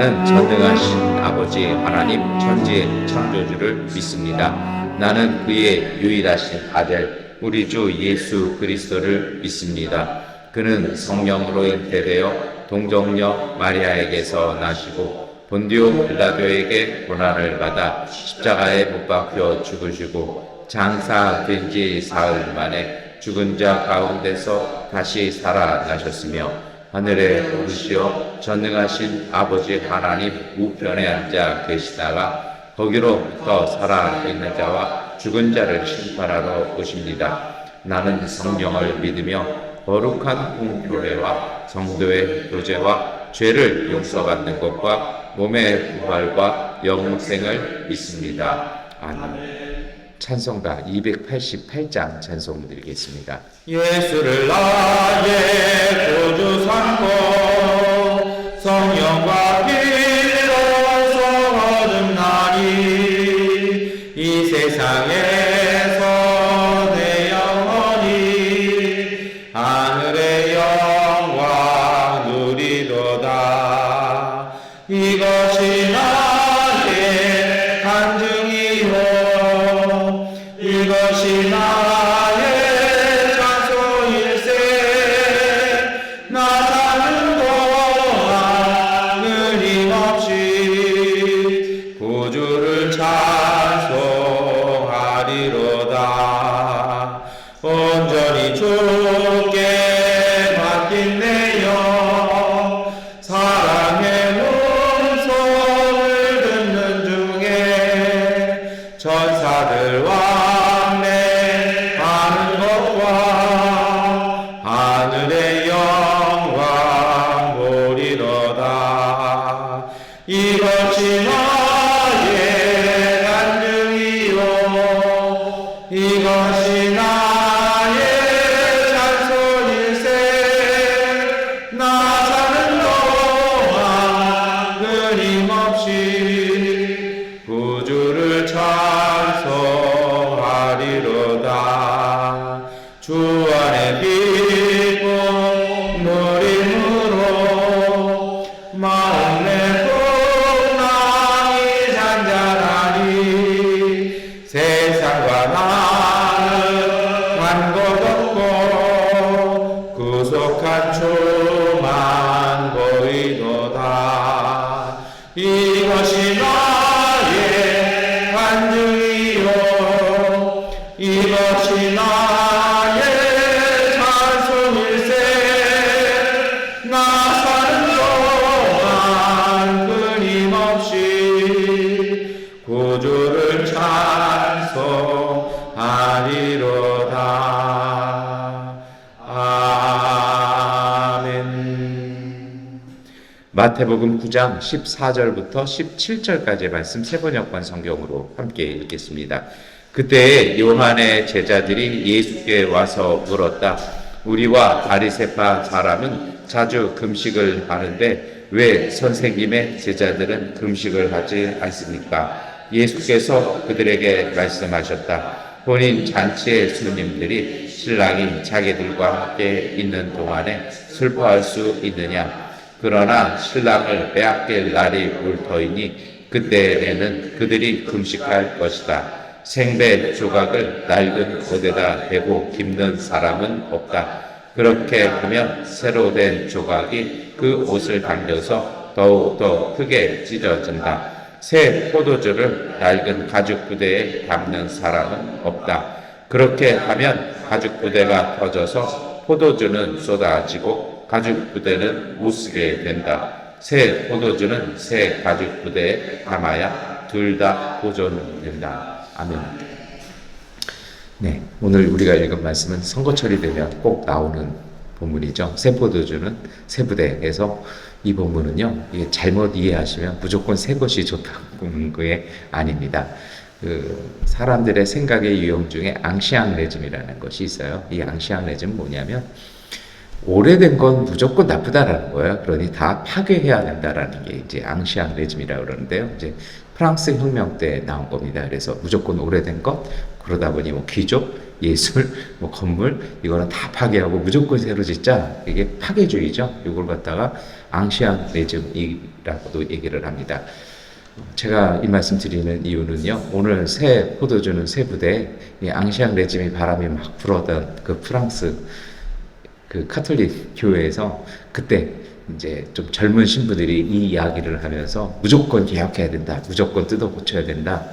나는 전능하신 아버지 하나님 천지의 창조주를 믿습니다. 나는 그의 유일하신 아들 우리 주 예수 그리스도를 믿습니다. 그는 성령으로 잉태되어 동정녀 마리아에게서 나시고 본디오 빌라도에게 고난을 받아 십자가에 못 박혀 죽으시고 장사된 지 사흘 만에 죽은 자 가운데서 다시 살아나셨으며 하늘에 오르시어 전능하신 아버지 하나님 우편에 앉아 계시다가 거기로부터 살아있는 자와 죽은 자를 심판하러 오십니다. 나는 성령을 믿으며 거룩한 공교회와 성도의 교제와 죄를 용서받는 것과 몸의 부활과 영생을 믿습니다. 아멘. 찬송가 288장 찬송 드리겠습니다. 예수를 나의 구주 삼고 성령과 피로서 거듭나니 이 세상에서 내 영혼이 하늘의 영광 누리도다. 이것이 나의 간증이요 이것이 나의 장소일세. 나 사는 동안 끊임없이 구주를 찬송하리로다. 온전히 주께 맡긴 내 영 사랑의 음성을 듣는 중에 천사들과 하늘의 영광 보리로다. 이것이 나의 간증이요 이것이 나의 찬송일세. 나 사는 동안 끊임없이 구주를 찬송하리로다. 주 안에 기쁨 누림으로 마음 내 풍랑이 잔잔하니 세상과 나는 간 곳 없고 구속한 주만 보이도다. 이것이 나의 간증이요 이것이 나의 찬송일세. 나 사는 동안 끊임없이 구주를 찬송하리로다. 아멘. 마태복음 9장 14절부터 17절까지의 말씀 세번역반 성경으로 함께 읽겠습니다. 그때 요한의 제자들이 예수께 와서 물었다. 우리와 바리새파 사람은 자주 금식을 하는데 왜 선생님의 제자들은 금식을 하지 않습니까? 예수께서 그들에게 말씀하셨다. 혼인 잔치의 손님들이 신랑이 자기들과 함께 있는 동안에 슬퍼할 수 있느냐? 그러나 신랑을 빼앗길 날이 올 터이니 그때에는 그들이 금식할 것이다. 생배 조각을 낡은 옷에다 대고 깁는 사람은 없다. 그렇게 하면 새로 된 조각이 그 옷을 당겨서 더욱더 크게 찢어진다. 새 포도주를 낡은 가죽 부대에 담는 사람은 없다. 그렇게 하면 가죽 부대가 터져서 포도주는 쏟아지고 가죽 부대는 못쓰게 된다. 새 포도주는 새 가죽 부대에 담아야 둘 다 보존된다. 아멘. 네, 오늘 우리가 읽은 말씀은 선거철이 되면 꼭 나오는 본문이죠. 새 포도주는 새 부대에서 이 본문은요, 이게 잘못 이해하시면 무조건 새 것이 좋다는 게 아닙니다. 사람들의 생각의 유형 중에 앙시앙레즘이라는 것이 있어요. 이 앙시앙레즘은 뭐냐면 오래된 건 무조건 나쁘다라는 거예요. 그러니 다 파괴해야 된다라는 게 이제 앙시앙레즘이라고 그러는데요. 이제 프랑스 혁명 때 나온 겁니다. 그래서 무조건 오래된 것, 그러다 보니 뭐 귀족, 예술, 뭐 건물, 이거는 다 파괴하고 무조건 새로 짓자. 이게 파괴주의죠. 이걸 갖다가 앙시앙레즘이라고 아니라고도 얘기를 합니다. 제가 이 말씀 드리는 이유는요, 오늘 새 포도주는 새 부대에 이 앙시앙 레짐이 바람이 막 불어던 그 프랑스 그 카톨릭 교회에서 그때 이제 좀 젊은 신부들이 이 이야기를 하면서 무조건 개혁해야 된다, 무조건 뜯어 고쳐야 된다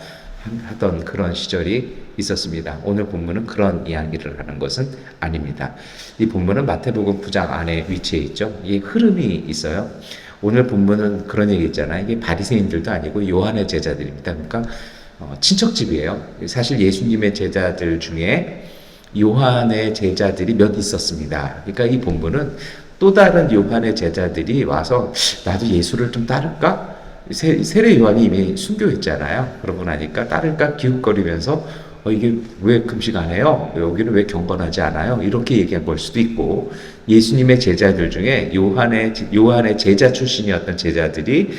하던 그런 시절이 있었습니다. 오늘 본문은 그런 이야기를 하는 것은 아닙니다. 이 본문은 마태복음 9장 안에 위치해 있죠. 이 흐름이 있어요. 오늘 본문은 그런 얘기 있잖아요. 이게 바리새인들도 아니고 요한의 제자들입니다. 그러니까 친척집이에요. 사실 예수님의 제자들 중에 요한의 제자들이 몇 있었습니다. 그러니까 이 본문은 또 다른 요한의 제자들이 와서 나도 예수를 좀 따를까? 세례 요한이 이미 순교했잖아요. 그러고 나니까 따를까 기웃거리면서 이게 왜 금식 안 해요? 여기는 왜 경건하지 않아요? 이렇게 얘기한 걸 수도 있고, 예수님의 제자들 중에 요한의 제자 출신이었던 제자들이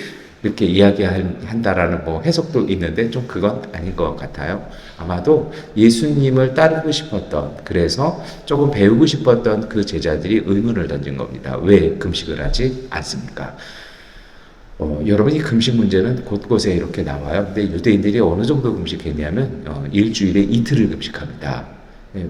이렇게 이야기한다라는 뭐 해석도 있는데 좀 그건 아닌 것 같아요. 아마도 예수님을 따르고 싶었던, 그래서 조금 배우고 싶었던 그 제자들이 의문을 던진 겁니다. 왜 금식을 하지 않습니까? 여러분, 이 금식 문제는 곳곳에 이렇게 나와요. 근데 유대인들이 어느 정도 금식했냐면 일주일에 이틀을 금식합니다.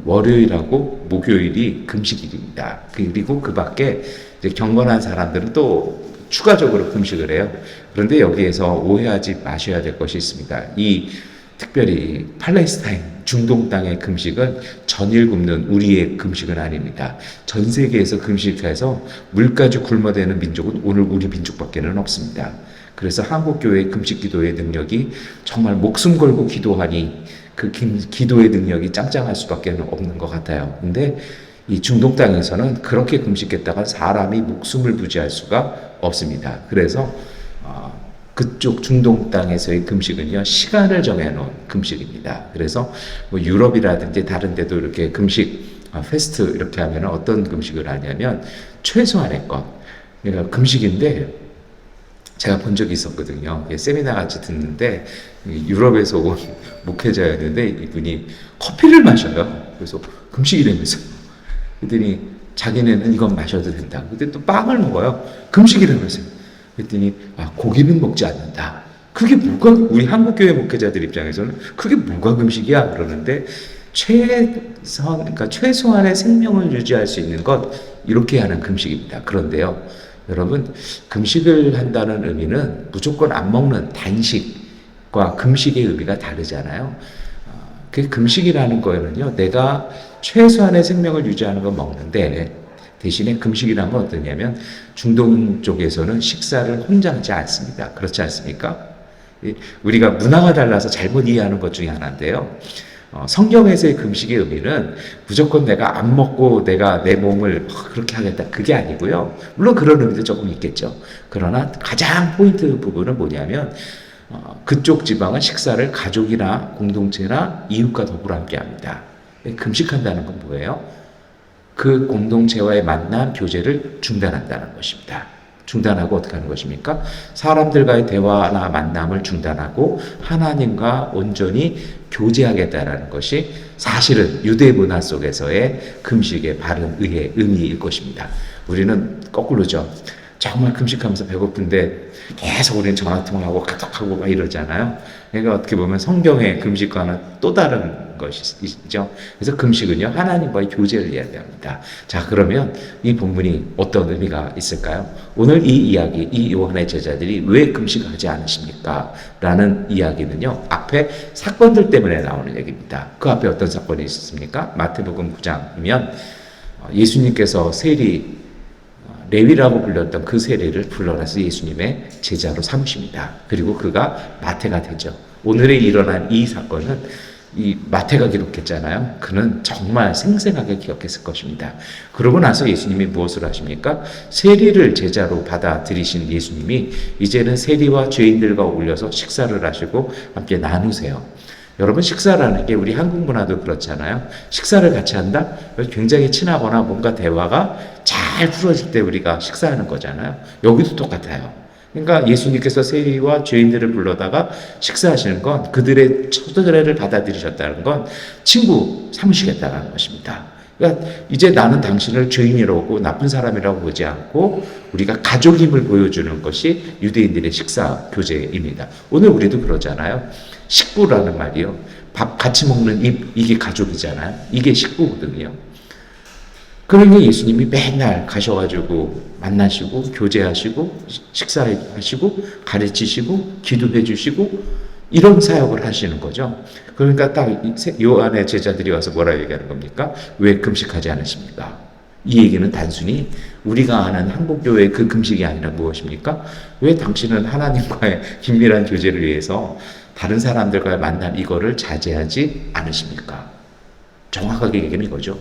월요일하고 목요일이 금식일입니다. 그리고 그 밖에 이제 경건한 사람들은 또 추가적으로 금식을 해요. 그런데 여기에서 오해하지 마셔야 될 것이 있습니다. 특별히 팔레스타인 중동 땅의 금식은 전일 굶는 우리의 금식은 아닙니다. 전 세계에서 금식해서 물까지 굶어대는 민족은 오늘 우리 민족밖에는 없습니다. 그래서 한국교회의 금식 기도의 능력이 정말 목숨 걸고 기도하니 그 기도의 능력이 짱짱할 수밖에 없는 것 같아요. 근데 이 중동 땅에서는 그렇게 금식했다가 사람이 목숨을 부지할 수가 없습니다. 그래서 그쪽 중동 땅에서의 금식은요, 시간을 정해놓은 금식입니다. 그래서 뭐 유럽이라든지 다른 데도 이렇게 금식, 페스트 이렇게 하면 어떤 금식을 하냐면 최소한의 것. 그러니까 금식인데 제가 본 적이 있었거든요. 세미나 같이 듣는데 유럽에서 온 목회자였는데 이분이 커피를 마셔요. 그래서 금식이라면서. 그랬더니 자기네는 이건 마셔도 된다. 근데 또 빵을 먹어요. 금식이라면서요. 그랬더니 고기는 먹지 않는다. 그게 뭐가, 우리 한국교회 목회자들 입장에서는 그게 뭐가 금식이야 그러는데, 그러니까 최소한의 생명을 유지할 수 있는 것, 이렇게 하는 금식입니다. 그런데요, 여러분, 금식을 한다는 의미는 무조건 안 먹는 단식과 금식의 의미가 다르잖아요. 그 금식이라는 거는요, 내가 최소한의 생명을 유지하는 건 먹는데, 대신에 금식이란 건 어떠냐면 중동 쪽에서는 식사를 혼자 하지 않습니다. 그렇지 않습니까? 우리가 문화가 달라서 잘못 이해하는 것 중에 하나인데요. 성경에서의 금식의 의미는 무조건 내가 안 먹고 내가 내 몸을 그렇게 하겠다, 그게 아니고요. 물론 그런 의미도 조금 있겠죠. 그러나 가장 포인트 부분은 뭐냐면 그쪽 지방은 식사를 가족이나 공동체나 이웃과 더불어 함께 합니다. 금식한다는 건 뭐예요? 그 공동체와의 만남, 교제를 중단한다는 것입니다. 중단하고 어떻게 하는 것입니까? 사람들과의 대화나 만남을 중단하고 하나님과 온전히 교제하겠다라는 것이 사실은 유대 문화 속에서의 금식의 바른 의미일 것입니다. 우리는 거꾸로죠. 정말 금식하면서 배고픈데 계속 우리는 전화통화하고 카톡하고 막 이러잖아요. 그러니까 어떻게 보면 성경의 금식과는 또 다른 것이죠. 그래서 금식은요, 하나님과의 교제를 이야기합니다. 자, 그러면 이 본문이 어떤 의미가 있을까요? 오늘 이 이야기, 이 요한의 제자들이 왜 금식을 하지 않으십니까? 라는 이야기는요, 앞에 사건들 때문에 나오는 얘기입니다. 그 앞에 어떤 사건이 있었습니까? 마태복음 9장이면 예수님께서 레위라고 불렸던 그 세리를 불러내서 예수님의 제자로 삼으십니다. 그리고 그가 마태가 되죠. 오늘에 일어난 이 사건은 이 마태가 기록했잖아요. 그는 정말 생생하게 기억했을 것입니다. 그러고 나서 예수님이 무엇을 하십니까? 세리를 제자로 받아들이신 예수님이 이제는 세리와 죄인들과 어울려서 식사를 하시고 함께 나누세요. 여러분, 식사라는 게 우리 한국 문화도 그렇잖아요. 식사를 같이 한다? 굉장히 친하거나 뭔가 대화가 잘 풀어질 때 우리가 식사하는 거잖아요. 여기도 똑같아요. 그러니까 예수님께서 세리와 죄인들을 불러다가 식사하시는 건 그들의 첫도래를 받아들이셨다는 건 친구 삼으시겠다는 것입니다. 그러니까 이제 나는 당신을 죄인이라고 나쁜 사람이라고 보지 않고 우리가 가족임을 보여주는 것이 유대인들의 식사 교제입니다. 오늘 우리도 그러잖아요. 식구라는 말이요. 밥 같이 먹는 입, 이게 가족이잖아요. 이게 식구거든요. 그러니 예수님이 맨날 가셔가지고 만나시고 교제하시고 식사하시고 가르치시고 기도해 주시고 이런 사역을 하시는 거죠. 그러니까 딱 요한의 제자들이 와서 뭐라 얘기하는 겁니까? 왜 금식하지 않으십니까? 이 얘기는 단순히 우리가 아는 한국교회의 그 금식이 아니라 무엇입니까? 왜 당신은 하나님과의 긴밀한 교제를 위해서 다른 사람들과의 만남 이거를 자제하지 않으십니까? 정확하게 얘기는 이거죠.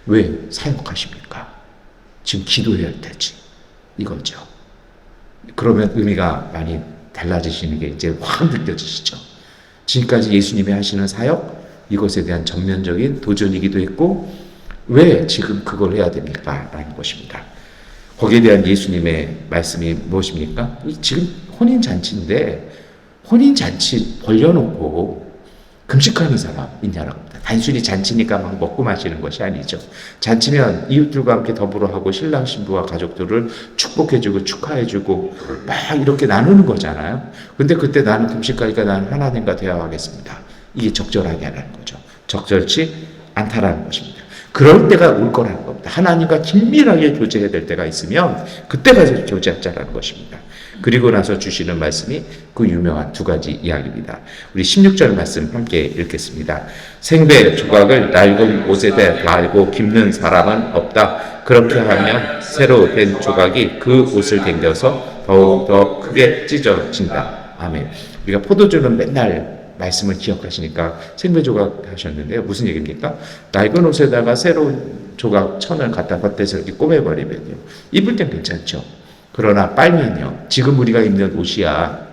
왜 사역하십니까? 지금 기도해야 할 때지. 이거죠. 그러면 의미가 많이 달라지시는 게 이제 확 느껴지시죠. 지금까지 예수님이 하시는 사역, 이것에 대한 전면적인 도전이기도 했고, 왜 지금 그걸 해야 됩니까? 라는 것입니다. 거기에 대한 예수님의 말씀이 무엇입니까? 지금 혼인잔치인데, 혼인잔치 벌려놓고 금식하는 사람 있냐라고 합니다. 단순히 잔치니까 막 먹고 마시는 것이 아니죠. 잔치면 이웃들과 함께 더불어 하고 신랑 신부와 가족들을 축복해주고 축하해주고 막 이렇게 나누는 거잖아요. 근데 그때 나는 금식하니까 나는 하나님과 대화하겠습니다. 이게 적절하게 하라는 거죠. 적절치 않다라는 것입니다. 그럴 때가 올 거라는 겁니다. 하나님과 긴밀하게 교제해야 될 때가 있으면 그때 가서 교제하자라는 것입니다. 그리고 나서 주시는 말씀이 그 유명한 두 가지 이야기입니다. 우리 16절 말씀 함께 읽겠습니다. 생배 조각을 낡은 옷에다 달고 깁는 사람은 없다. 그렇게 하면 새로 된 조각이 그 옷을 당겨서 더욱 더 크게 찢어진다. 아멘. 우리가 포도주는 맨날 말씀을 기억하시니까 생배 조각 하셨는데요. 무슨 얘기입니까? 낡은 옷에다가 새로운 조각 천을 갖다 겉에서 이렇게 꼬매버리면요. 입을 땐 괜찮죠. 그러나 빨면요. 지금 우리가 입는 옷이야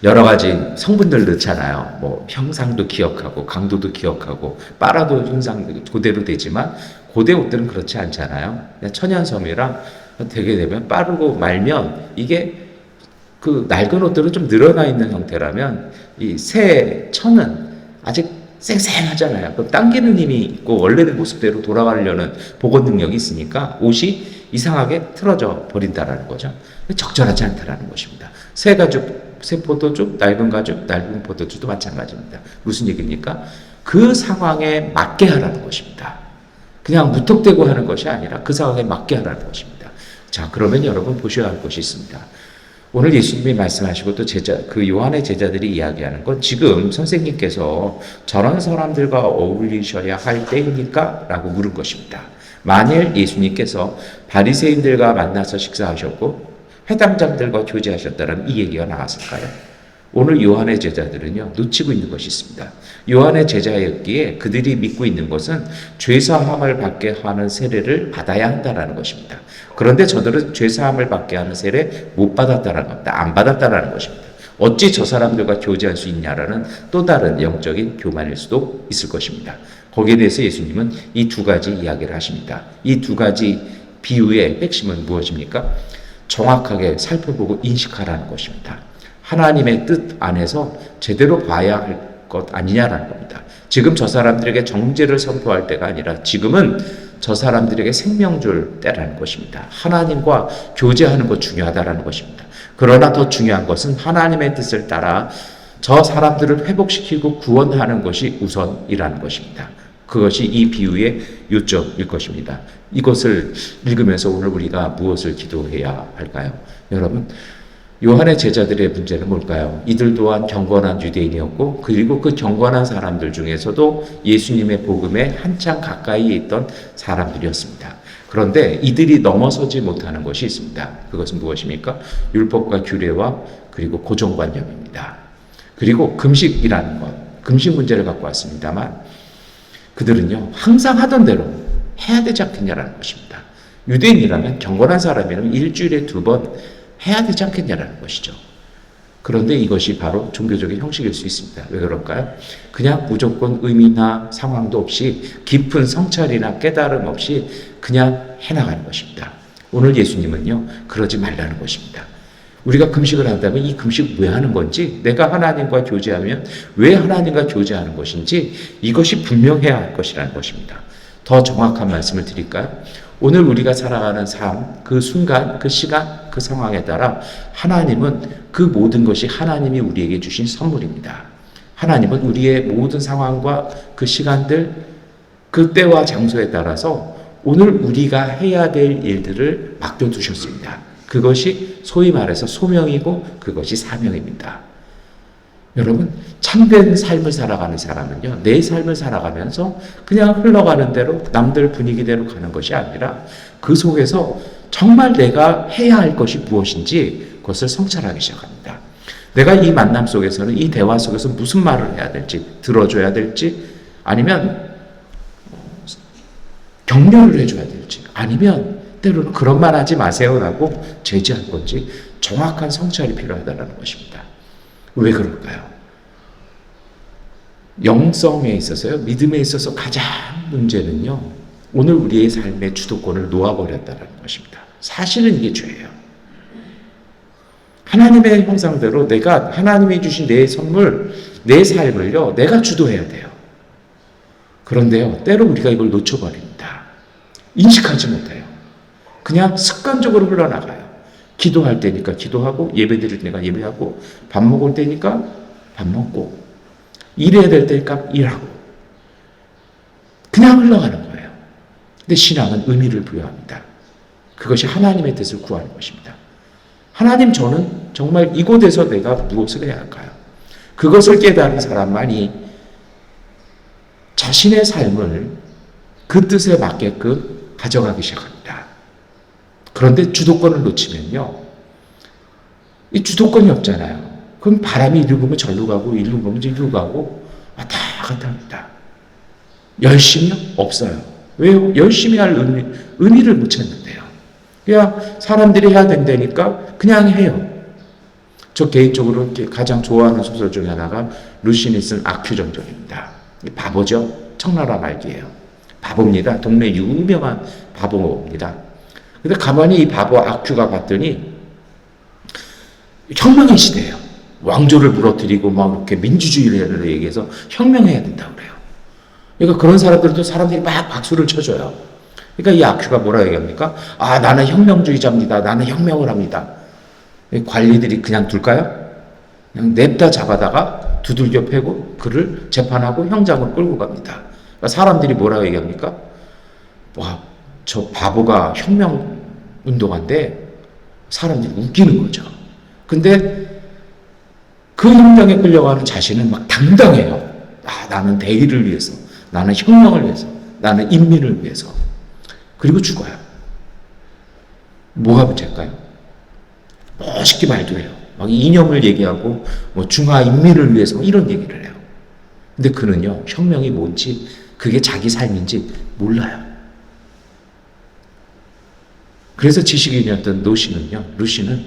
여러 가지 성분들 넣잖아요. 뭐 형상도 기억하고 강도도 기억하고 빨아도 형상 그대로 되지만 고대 옷들은 그렇지 않잖아요. 천연섬유랑 되게 되면 빠르고 말면 이게 그 낡은 옷들은 좀 늘어나 있는 형태라면 이 새 천은 아직 쌩쌩하잖아요. 그럼 당기는 힘이 있고 원래의 모습대로 돌아가려는 복원 능력이 있으니까 옷이 이상하게 틀어져 버린다라는 거죠. 적절하지 않다라는 것입니다. 새 가죽, 새 포도주, 낡은 가죽, 낡은 포도주도 마찬가지입니다. 무슨 얘기입니까? 그 상황에 맞게 하라는 것입니다. 그냥 무턱대고 하는 것이 아니라 그 상황에 맞게 하라는 것입니다. 자, 그러면 여러분 보셔야 할 것이 있습니다. 오늘 예수님이 말씀하시고 또 그 요한의 제자들이 이야기하는 건 지금 선생님께서 저런 사람들과 어울리셔야 할 때입니까? 라고 물은 것입니다. 만일 예수님께서 바리새인들과 만나서 식사하셨고 회당장들과 교제하셨다면 이 얘기가 나왔을까요? 오늘 요한의 제자들은요 놓치고 있는 것이 있습니다. 요한의 제자였기에 그들이 믿고 있는 것은 죄사함을 받게 하는 세례를 받아야 한다라는 것입니다. 그런데 저들은 죄사함을 받게 하는 세례 못 받았다라는 겁니다. 안 받았다라는 것입니다. 어찌 저 사람들과 교제할 수 있냐라는 또 다른 영적인 교만일 수도 있을 것입니다. 거기에 대해서 예수님은 이 두 가지 이야기를 하십니다. 이 두 가지 비유의 핵심은 무엇입니까? 정확하게 살펴보고 인식하라는 것입니다. 하나님의 뜻 안에서 제대로 봐야 할 것 아니냐라는 겁니다. 지금 저 사람들에게 정죄를 선포할 때가 아니라 지금은 저 사람들에게 생명 줄 때라는 것입니다. 하나님과 교제하는 것 중요하다라는 것입니다. 그러나 더 중요한 것은 하나님의 뜻을 따라 저 사람들을 회복시키고 구원하는 것이 우선이라는 것입니다. 그것이 이 비유의 요점일 것입니다. 이것을 읽으면서 오늘 우리가 무엇을 기도해야 할까요? 여러분, 요한의 제자들의 문제는 뭘까요? 이들 또한 경건한 유대인이었고 그리고 그 경건한 사람들 중에서도 예수님의 복음에 한참 가까이에 있던 사람들이었습니다. 그런데 이들이 넘어서지 못하는 것이 있습니다. 그것은 무엇입니까? 율법과 규례와 그리고 고정관념입니다. 그리고 금식이라는 것, 금식 문제를 갖고 왔습니다만 그들은요 항상 하던 대로 해야 되지 않겠냐라는 것입니다. 유대인이라면 경건한 사람이라면 일주일에 2번 해야 되지 않겠냐라는 것이죠. 그런데 이것이 바로 종교적인 형식일 수 있습니다. 왜 그럴까요? 그냥 무조건 의미나 상황도 없이 깊은 성찰이나 깨달음 없이 그냥 해나가는 것입니다. 오늘 예수님은요 그러지 말라는 것입니다. 우리가 금식을 한다면 이 금식 왜 하는 건지, 내가 하나님과 교제하면 왜 하나님과 교제하는 것인지 이것이 분명해야 할 것이라는 것입니다. 더 정확한 말씀을 드릴까요? 오늘 우리가 살아가는 삶, 그 순간, 그 시간, 그 상황에 따라 하나님은 그 모든 것이 하나님이 우리에게 주신 선물입니다. 하나님은 우리의 모든 상황과 그 시간들, 그 때와 장소에 따라서 오늘 우리가 해야 될 일들을 맡겨두셨습니다. 그것이 소위 말해서 소명이고 그것이 사명입니다. 여러분, 참된 삶을 살아가는 사람은요, 내 삶을 살아가면서 그냥 흘러가는 대로 남들 분위기대로 가는 것이 아니라 그 속에서 정말 내가 해야 할 것이 무엇인지 그것을 성찰하기 시작합니다. 내가 이 만남 속에서는, 이 대화 속에서 무슨 말을 해야 될지, 들어줘야 될지, 아니면 격려를 해줘야 될지, 아니면 때로는 그런 말 하지 마세요라고 제지할 건지 정확한 성찰이 필요하다는 것입니다. 왜 그럴까요? 영성에 있어서요, 믿음에 있어서 가장 문제는요, 오늘 우리의 삶의 주도권을 놓아버렸다는 것입니다. 사실은 이게 죄예요. 하나님의 형상대로 내가 하나님이 주신 내 선물, 내 삶을요, 내가 주도해야 돼요. 그런데요, 때로 우리가 이걸 놓쳐버립니다. 인식하지 못해요. 그냥 습관적으로 흘러나가요. 기도할 때니까 기도하고, 예배 드릴 때니까 예배하고, 밥 먹을 때니까 밥 먹고, 일해야 될 때니까 일하고, 그냥 흘러가는 거예요. 근데 신앙은 의미를 부여합니다. 그것이 하나님의 뜻을 구하는 것입니다. 하나님, 저는 정말 이곳에서 내가 무엇을 해야 할까요? 그것을 깨달은 사람만이 자신의 삶을 그 뜻에 맞게끔 가져가기 시작합니다. 그런데 주도권을 놓치면요, 이 주도권이 없잖아요. 그럼 바람이 이리로 보면 절로 가고, 이리로 보면 이리로 가고, 왔다 갔다 합니다. 열심히요? 없어요. 왜요? 열심히 할 의미를 못 찾는데요. 그냥 사람들이 해야 된다니까 그냥 해요. 저 개인적으로 가장 좋아하는 소설 중에 하나가 루시니 쓴 아큐정전입니다. 바보죠? 청나라 말기예요. 바보입니다. 동네 유명한 바보입니다. 근데 가만히 이 바보 아큐가 봤더니 혁명의 시대예요. 왕조를 무너뜨리고 막 이렇게 민주주의를 얘기해서 혁명해야 된다고 그래요. 그러니까 그런 사람들도 사람들이 막 박수를 쳐줘요. 그러니까 이 아큐가 뭐라 얘기합니까? 아, 나는 혁명주의자입니다. 나는 혁명을 합니다. 관리들이 그냥 둘까요? 그냥 냅다 잡아다가 두들겨 패고 그를 재판하고 형장으로 끌고 갑니다. 그러니까 사람들이 뭐라고 얘기합니까? 와, 저 바보가 혁명 운동한데 사람들이 웃기는 거죠. 근데 그 혁명에 끌려가는 자신은 막 당당해요. 아, 나는 대의를 위해서, 나는 혁명을 위해서, 나는 인민을 위해서. 그리고 죽어요. 뭐가 문제일까요? 멋있게 말도 해요. 막 이념을 얘기하고 뭐 중화 인민을 위해서 이런 얘기를 해요. 근데 그는요, 혁명이 뭔지, 그게 자기 삶인지 몰라요. 그래서 지식인이었던 루시는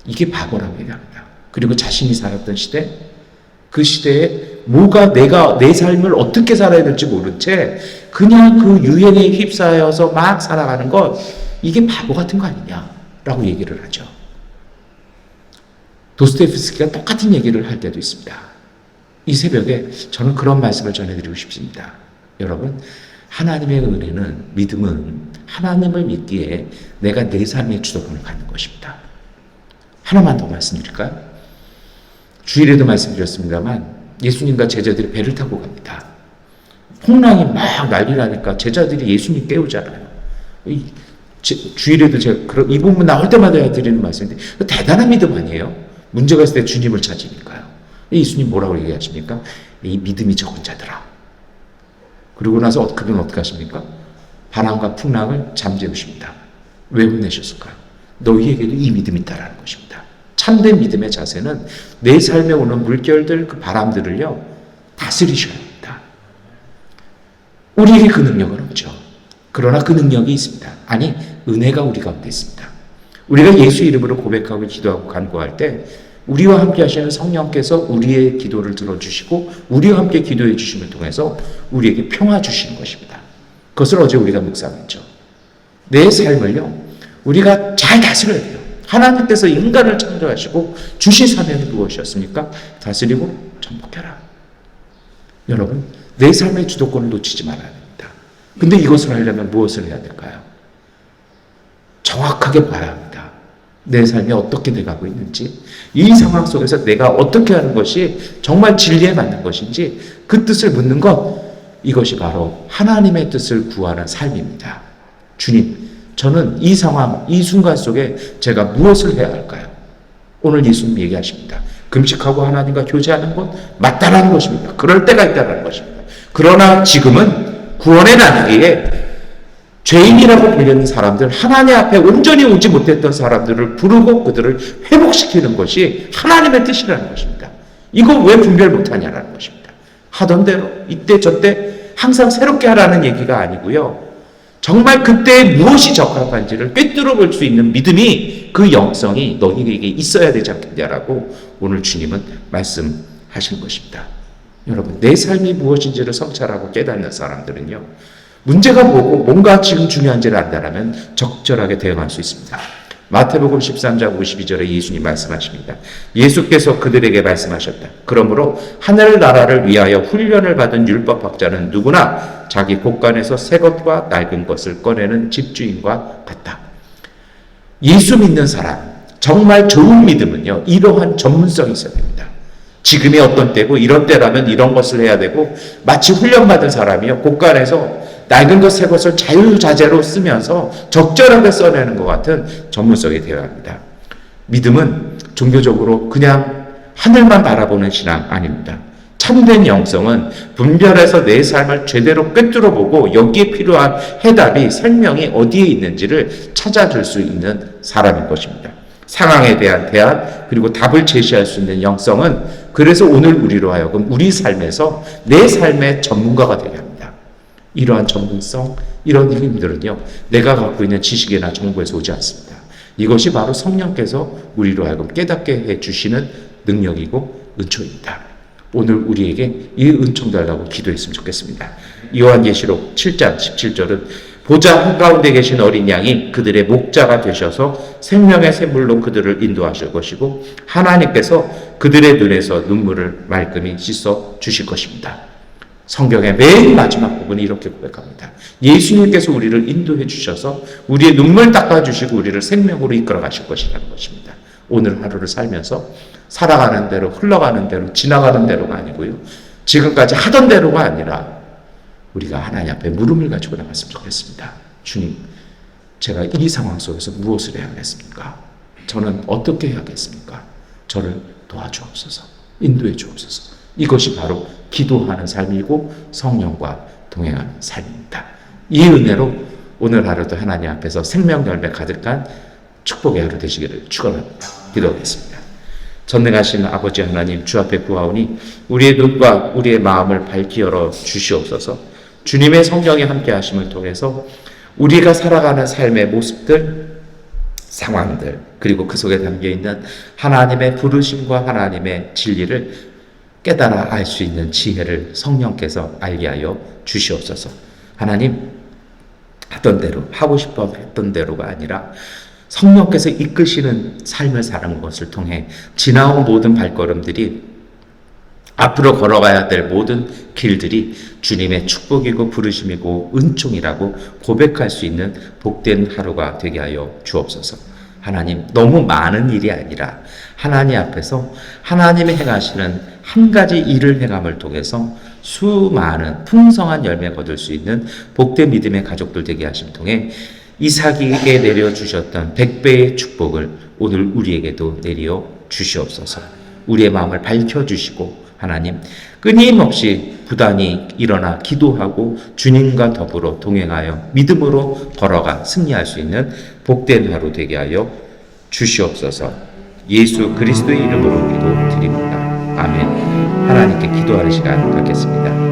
이게 바보라고 얘기합니다. 그리고 자신이 살았던 시대, 그 시대에 뭐가 내가 내 삶을 어떻게 살아야 될지 모른 채 그냥 그 유행에 휩싸여서 막 살아가는 것, 이게 바보 같은 거 아니냐라고 얘기를 하죠. 도스토옙스키가 똑같은 얘기를 할 때도 있습니다. 이 새벽에 저는 그런 말씀을 전해드리고 싶습니다. 여러분, 하나님의 은혜는, 믿음은 하나님을 믿기에 내가 내 삶의 주도권을 갖는 것입니다. 하나만 더 말씀드릴까요? 주일에도 말씀드렸습니다만 예수님과 제자들이 배를 타고 갑니다. 풍랑이 막 난리 나니까 제자들이 예수님 깨우잖아요. 주일에도 제가 이 부분 나올 때마다 드리는 말씀인데 대단한 믿음 아니에요? 문제가 있을 때 주님을 찾으니까요. 예수님 뭐라고 얘기하십니까? 이 믿음이 적은 자들아. 그러고 나서 그분은 어떻게 하십니까? 바람과 풍랑을 잠재우십니다. 왜 혼내셨을까요? 너희에게도 이 믿음이 있다라는 것입니다. 참된 믿음의 자세는 내 삶에 오는 물결들, 그 바람들을요, 다스리셔야 합니다. 우리에게 그 능력은 없죠. 그러나 그 능력이 있습니다. 아니, 은혜가 우리 가운데 있습니다. 우리가 예수 이름으로 고백하고 기도하고 간구할 때 우리와 함께 하시는 성령께서 우리의 기도를 들어주시고 우리와 함께 기도해 주심을 통해서 우리에게 평화 주시는 것입니다. 그것을 어제 우리가 묵상했죠. 내 삶을요, 우리가 잘 다스려야 돼요. 하나님께서 인간을 창조하시고 주신 사명이 무엇이었습니까? 다스리고 정복해라. 여러분, 내 삶의 주도권을 놓치지 말아야 됩니다. 근데 이것을 하려면 무엇을 해야 될까요? 정확하게 봐야 합니다. 내 삶이 어떻게 돼가고 있는지, 이 상황 속에서 내가 어떻게 하는 것이 정말 진리에 맞는 것인지 그 뜻을 묻는 것, 이것이 바로 하나님의 뜻을 구하는 삶입니다. 주님, 저는 이 상황, 이 순간 속에 제가 무엇을 해야 할까요? 오늘 예수님 얘기하십니다. 금식하고 하나님과 교제하는 것 맞다라는 것입니다. 그럴 때가 있다는 것입니다. 그러나 지금은 구원의 나누기에 죄인이라고 불리는 사람들, 하나님 앞에 온전히 오지 못했던 사람들을 부르고 그들을 회복시키는 것이 하나님의 뜻이라는 것입니다. 이거 왜 분별 못하냐라는 것입니다. 하던 대로 이때 저때 항상 새롭게 하라는 얘기가 아니고요. 정말 그때 무엇이 적합한지를 꿰뚫어 볼 수 있는 믿음이, 그 영성이 너희에게 있어야 되지 않겠냐라고 오늘 주님은 말씀하신 것입니다. 여러분, 내 삶이 무엇인지를 성찰하고 깨닫는 사람들은요, 문제가 뭐고 뭔가 지금 중요한지를 안다라면 적절하게 대응할 수 있습니다. 마태복음 13장 52절에 예수님 말씀하십니다. 예수께서 그들에게 말씀하셨다. 그러므로 하늘나라를 위하여 훈련을 받은 율법학자는 누구나 자기 곳간에서 새 것과 낡은 것을 꺼내는 집주인과 같다. 예수 믿는 사람, 정말 좋은 믿음은요, 이러한 전문성이 있어야 됩니다. 지금이 어떤 때고 이런 때라면 이런 것을 해야 되고, 마치 훈련받은 사람이요, 곳간에서 낡은 것 새 것을 자유자재로 쓰면서 적절하게 써내는 것 같은 전문성이 되어야 합니다. 믿음은 종교적으로 그냥 하늘만 바라보는 신앙 아닙니다. 참된 영성은 분별해서 내 삶을 제대로 꿰뚫어보고 여기에 필요한 해답이, 생명이 어디에 있는지를 찾아줄 수 있는 사람인 것입니다. 상황에 대한 대안, 그리고 답을 제시할 수 있는 영성은, 그래서 오늘 우리로 하여금 우리 삶에서 내 삶의 전문가가 되게 합니다. 이러한 전문성, 이런 힘들은요, 내가 갖고 있는 지식이나 정보에서 오지 않습니다. 이것이 바로 성령께서 우리로 하여금 깨닫게 해주시는 능력이고 은총입니다. 오늘 우리에게 이 은총 달라고 기도했으면 좋겠습니다. 요한계시록 7장 17절은 보좌 한가운데 계신 어린 양이 그들의 목자가 되셔서 생명의 샘물로 그들을 인도하실 것이고, 하나님께서 그들의 눈에서 눈물을 말끔히 씻어 주실 것입니다. 성경의 맨 마지막 부분이 이렇게 고백합니다. 예수님께서 우리를 인도해 주셔서 우리의 눈물 닦아주시고 우리를 생명으로 이끌어 가실 것이라는 것입니다. 오늘 하루를 살면서 살아가는 대로, 흘러가는 대로, 지나가는 대로가 아니고요, 지금까지 하던 대로가 아니라 우리가 하나님 앞에 물음을 가지고 나갔으면 좋겠습니다. 주님, 제가 이 상황 속에서 무엇을 해야 하겠습니까? 저는 어떻게 해야겠습니까? 저를 도와주옵소서, 인도해 주옵소서. 이것이 바로 기도하는 삶이고 성령과 동행하는 삶입니다. 이 은혜로 오늘 하루도 하나님 앞에서 생명 열매 가득한 축복의 하루 되시기를 축원합니다. 기도하겠습니다. 전능하신 아버지 하나님, 주 앞에 구하오니 우리의 눈과 우리의 마음을 밝히 열어 주시옵소서. 주님의 성령의 함께 하심을 통해서 우리가 살아가는 삶의 모습들, 상황들, 그리고 그 속에 담겨있는 하나님의 부르심과 하나님의 진리를 깨달아 알 수 있는 지혜를 성령께서 알게 하여 주시옵소서. 하나님, 하던 대로, 하고 싶어 했던 대로가 아니라 성령께서 이끄시는 삶을 사는 것을 통해 지나온 모든 발걸음들이, 앞으로 걸어가야 될 모든 길들이 주님의 축복이고 부르심이고 은총이라고 고백할 수 있는 복된 하루가 되게 하여 주옵소서. 하나님, 너무 많은 일이 아니라 하나님 앞에서 하나님이 행하시는 한 가지 일을 행함을 통해서 수많은 풍성한 열매 거둘 수 있는 복된 믿음의 가족들 되게 하심 통해 이삭에게 내려주셨던 100배의 축복을 오늘 우리에게도 내려 주시옵소서. 우리의 마음을 밝혀주시고 하나님, 끊임없이 부단히 일어나 기도하고 주님과 더불어 동행하여 믿음으로 걸어가 승리할 수 있는 복된 하루 되게 하여 주시옵소서. 예수 그리스도의 이름으로 기도드립니다. 아멘. 하나님께 기도하는 시간 갖겠습니다.